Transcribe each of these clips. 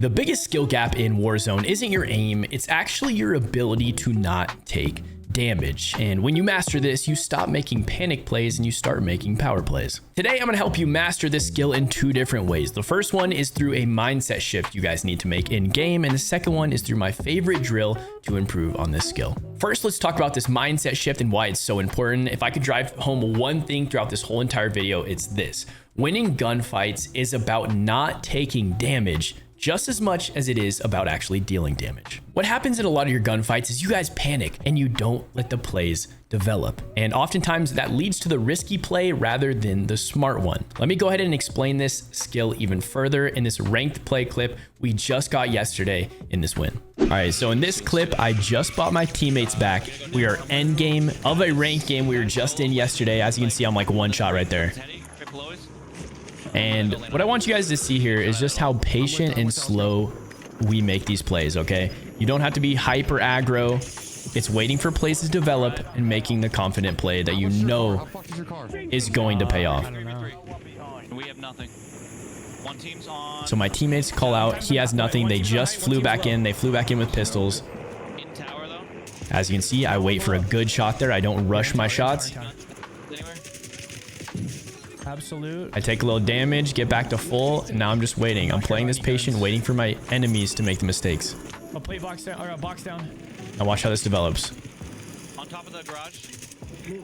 The biggest skill gap in Warzone isn't your aim, it's actually your ability to not take damage. And when you master this, you stop making panic plays and you start making power plays. Today, I'm gonna help you master this skill in two different ways. The first one is through a mindset shift you guys need to make in game, and the second one is through my favorite drill to improve on this skill. First, let's talk about this mindset shift and why it's so important. If I could drive home one thing throughout this whole entire video, it's this. Winning gunfights is about not taking damage just as much as it is about actually dealing damage. What happens in a lot of your gunfights is you guys panic and you don't let the plays develop. And oftentimes that leads to the risky play rather than the smart one. Let me go ahead and explain this skill even further in this ranked play clip we just got yesterday in this win. All right, so in this clip, I just bought my teammates back. We are end game of a ranked game we were just in yesterday. As you can see, I'm like one shot right there. And what I want you guys to see here is just how patient and slow we make these plays, okay? You don't have to be hyper aggro. It's waiting for plays to develop and making the confident play that you know is going to pay off. We have nothing. One team's on. So my teammates call out. He has nothing. They just flew back in. They flew back in with pistols. In tower, though. As you can see, I wait for a good shot there. I don't rush my shots. Absolute. I take a little damage, get back to full, and now I'm just waiting. I'm playing this patient, waiting for my enemies to make the mistakes. I'll play box down, or box down. Now watch how this develops. On top of the garage.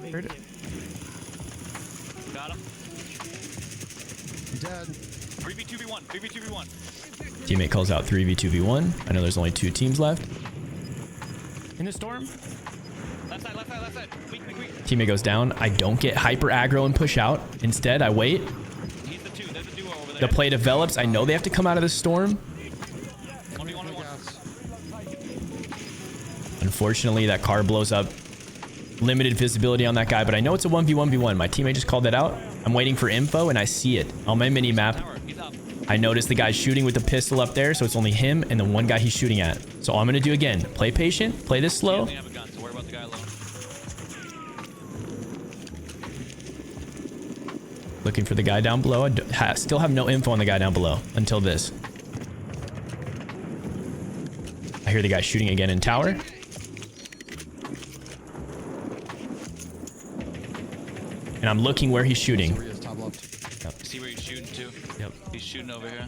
Heard it. Got him. Dead. 3v2v1. 3v2v1. Teammate calls out 3v2v1. I know there's only 2 teams left. In the storm. Left side, left side, left side. Weak. Teammate goes down. I don't get hyper aggro and push out. Instead, I wait. He's the 2. There's a duo over there. The play develops. I know they have to come out of the storm. 1v1. Unfortunately, that car blows up. Limited visibility on that guy, but I know it's a 1v1v1. My teammate just called it out. I'm waiting for info, and I see it on my mini map. I noticed the guy shooting with the pistol up there, so it's only him and the one guy he's shooting at. So all I'm going to do again, play patient, play this slow. He doesn't have a gun, so worry about the guy alone. Looking for the guy down below. I still have no info on the guy down below until this. I hear the guy shooting again in tower. And I'm looking where he's shooting. Yep. See where he's shooting too? Yep. He's shooting over here.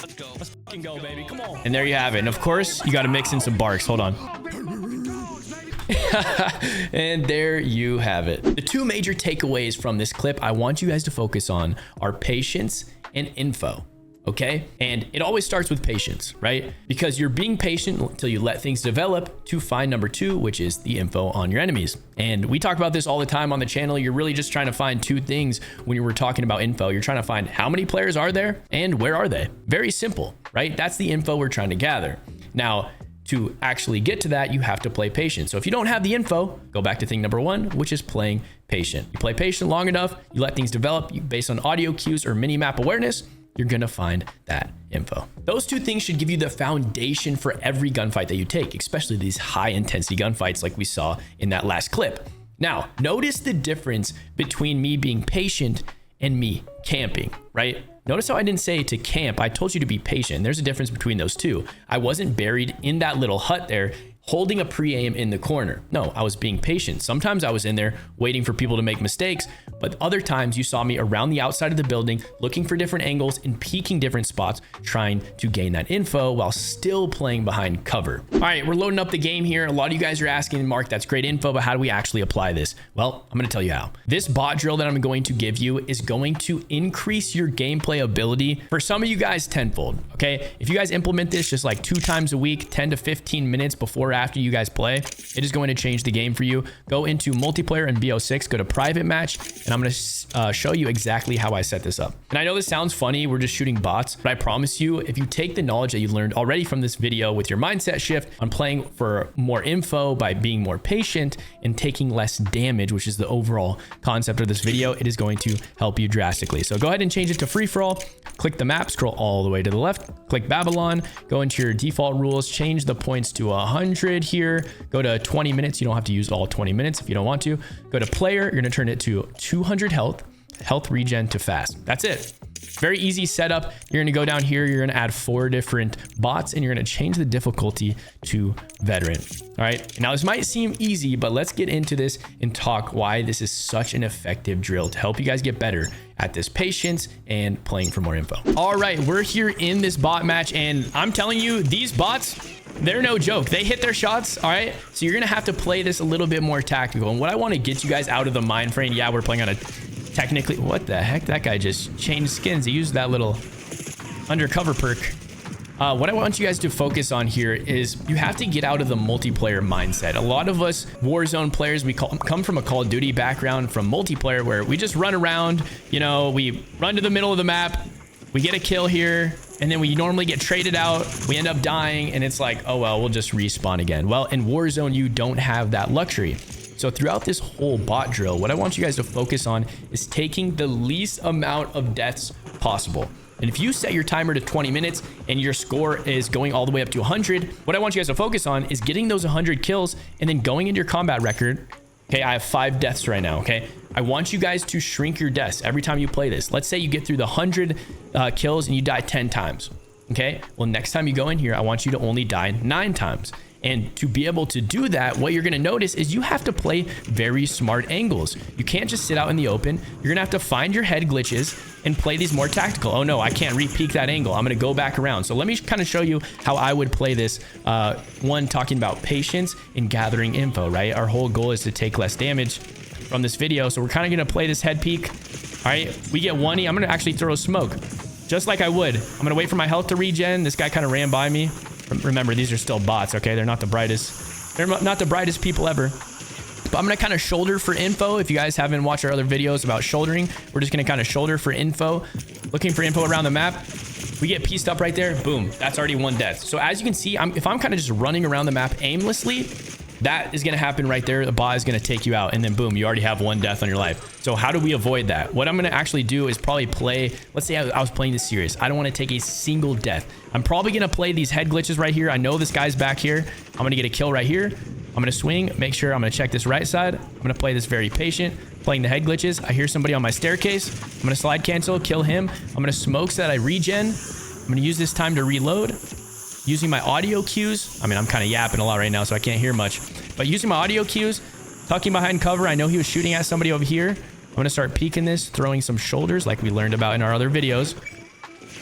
Let's go. Let's fucking go, baby. Come on. And there you have it. And of course, you got to mix in some barks. Hold on. And there you have it. The two major takeaways from this clip I want you guys to focus on are patience and info. Okay? And it always starts with patience, right? Because you're being patient until you let things develop to find number 2, which is the info on your enemies. And we talk about this all the time on the channel. You're really just trying to find 2 things when you were talking about info. You're trying to find how many players are there and where are they? Very simple, right? That's the info we're trying to gather. Now, to actually get to that, you have to play patient. So if you don't have the info, go back to thing number 1, which is playing patient. You play patient long enough, you let things develop based on audio cues or mini map awareness, you're gonna find that info. Those 2 things should give you the foundation for every gunfight that you take, especially these high intensity gunfights like we saw in that last clip. Now, notice the difference between me being patient and me camping, right? Notice how I didn't say to camp. I told you to be patient. There's a difference between those 2. I wasn't buried in that little hut there holding a pre-aim in the corner. No, I was being patient. Sometimes I was in there waiting for people to make mistakes, but other times you saw me around the outside of the building looking for different angles and peeking different spots, trying to gain that info while still playing behind cover. All right, we're loading up the game here. A lot of you guys are asking, Mark, that's great info, but how do we actually apply this? Well, I'm gonna tell you how. This bot drill that I'm going to give you is going to increase your gameplay ability for some of you guys tenfold, okay? If you guys implement this just like 2 times a week, 10 to 15 minutes before or after you guys play, it is going to change the game for you. Go into multiplayer and BO6, go to private match, and I'm going to show you exactly how I set this up. And I know this sounds funny, we're just shooting bots, but I promise you, if you take the knowledge that you learned already from this video with your mindset shift on playing for more info by being more patient and taking less damage, which is the overall concept of this video, it is going to help you drastically. So go ahead and change it to free for all. Click the map, scroll all the way to the left, click Babylon, go into your default rules, change the points to 100 here, go to 20 minutes. You don't have to use all 20 minutes if you don't want to. Go to player, you're gonna turn it to 200 health. health regen to fast. That's it. Very easy setup. You're going to go down here. You're going to add 4 different bots and you're going to change the difficulty to veteran. All right. Now this might seem easy, but let's get into this and talk why this is such an effective drill to help you guys get better at this patience and playing for more info. All right. We're here in this bot match and I'm telling you, these bots, they're no joke. They hit their shots. All right. So you're going to have to play this a little bit more tactical. And what I want to get you guys out of the mind frame. Yeah, we're playing on a technically, what the heck? That guy just changed skins. He used that little undercover perk. What I want you guys to focus on here is you have to get out of the multiplayer mindset. A lot of us Warzone players, we come from a Call of Duty background from multiplayer where we just run around, you know, we run to the middle of the map, we get a kill here, and then we normally get traded out. We end up dying, and it's like, oh, well, we'll just respawn again. Well, in Warzone, you don't have that luxury. So throughout this whole bot drill, what I want you guys to focus on is taking the least amount of deaths possible. And if you set your timer to 20 minutes and your score is going all the way up to 100, what I want you guys to focus on is getting those 100 kills and then going into your combat record. Okay, I have 5 deaths right now, okay? I want you guys to shrink your deaths every time you play this. Let's say you get through the 100 kills and you die 10 times, okay? Well, next time you go in here, I want you to only die 9 times. And to be able to do that, what you're going to notice is you have to play very smart angles. You can't just sit out in the open. You're going to have to find your head glitches and play these more tactical. Oh no, I can't re-peek that angle. I'm going to go back around. So let me kind of show you how I would play this. One, talking about patience and gathering info, right? Our whole goal is to take less damage from this video. So we're kind of going to play this head peek. All right, we get 1E. I'm going to actually throw a smoke just like I would. I'm going to wait for my health to regen. This guy kind of ran by me. Remember, these are still bots, okay? They're not the brightest. They're not the brightest people ever. But I'm going to kind of shoulder for info. If you guys haven't watched our other videos about shouldering, we're just going to kind of shoulder for info, looking for info around the map. We get pieced up right there. Boom. That's already 1 death. So as you can see, if I'm kind of just running around the map aimlessly, that is going to happen right there. The bot is going to take you out and then boom, you already have 1 death on your life. So how do we avoid that? What I'm going to actually do is probably play, let's say I was playing this serious. I don't want to take a single death. I'm probably going to play these head glitches right here. I know this guy's back here. I'm going to get a kill right here. I'm going to swing, make sure I'm going to check this right side. I'm going to play this very patient, playing the head glitches. I hear somebody on my staircase. I'm going to slide cancel, kill him. I'm going to smoke so that I regen. I'm going to use this time to reload. Using my audio cues. I mean, I'm kind of yapping a lot right now, so I can't hear much. But using my audio cues, tucking behind cover. I know he was shooting at somebody over here. I'm going to start peeking this, throwing some shoulders like we learned about in our other videos.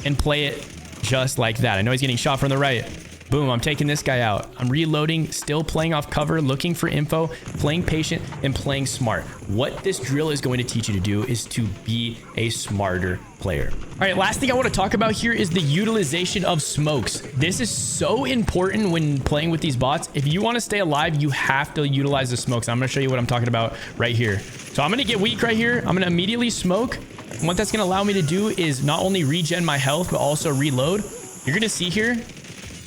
And play it just like that. I know he's getting shot from the right. Boom, I'm taking this guy out. I'm reloading, still playing off cover, looking for info, playing patient, and playing smart. What this drill is going to teach you to do is to be a smarter player. All right, last thing I want to talk about here is the utilization of smokes. This is so important when playing with these bots. If you want to stay alive, you have to utilize the smokes. I'm going to show you what I'm talking about right here. So I'm going to get weak right here. I'm going to immediately smoke. And what that's going to allow me to do is not only regen my health, but also reload. You're going to see here,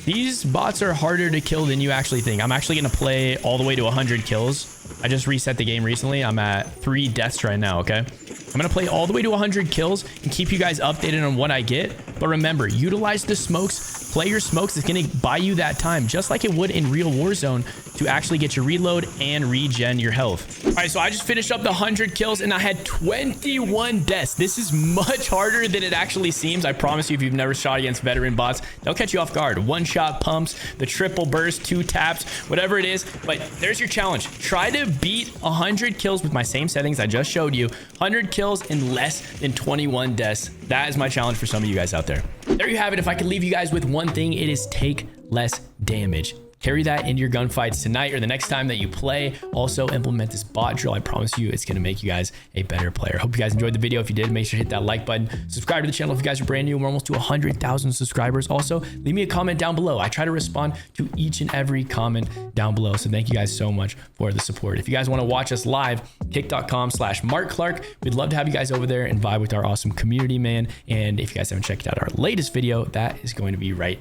these bots are harder to kill than you actually think. I'm actually going to play all the way to 100 kills. I just reset the game recently. I'm at 3 deaths right now, okay? I'm going to play all the way to 100 kills and keep you guys updated on what I get. But remember, utilize the smokes. Play your smokes. It's going to buy you that time, just like it would in real Warzone, to actually get your reload and regen your health. All right, so I just finished up the 100 kills and I had 21 deaths. This is much harder than it actually seems. I promise you, if you've never shot against veteran bots, they'll catch you off guard. 1-shot pumps, the triple burst, 2 taps, whatever it is. But there's your challenge. Try to beat 100 kills with my same settings I just showed you. 100 kills in less than 21 deaths. That is my challenge for some of you guys out there. There you have it. If I could leave you guys with one thing, it is take less damage. Carry that into your gunfights tonight or the next time that you play. Also implement this bot drill. I promise you it's going to make you guys a better player. Hope you guys enjoyed the video. If you did, make sure to hit that like button. Subscribe to the channel if you guys are brand new. We're almost to 100,000 subscribers. Also, leave me a comment down below. I try to respond to each and every comment down below. So thank you guys so much for the support. If you guys want to watch us live, kick.com/MarkClarkk. We'd love to have you guys over there and vibe with our awesome community, man. And if you guys haven't checked out our latest video, that is going to be right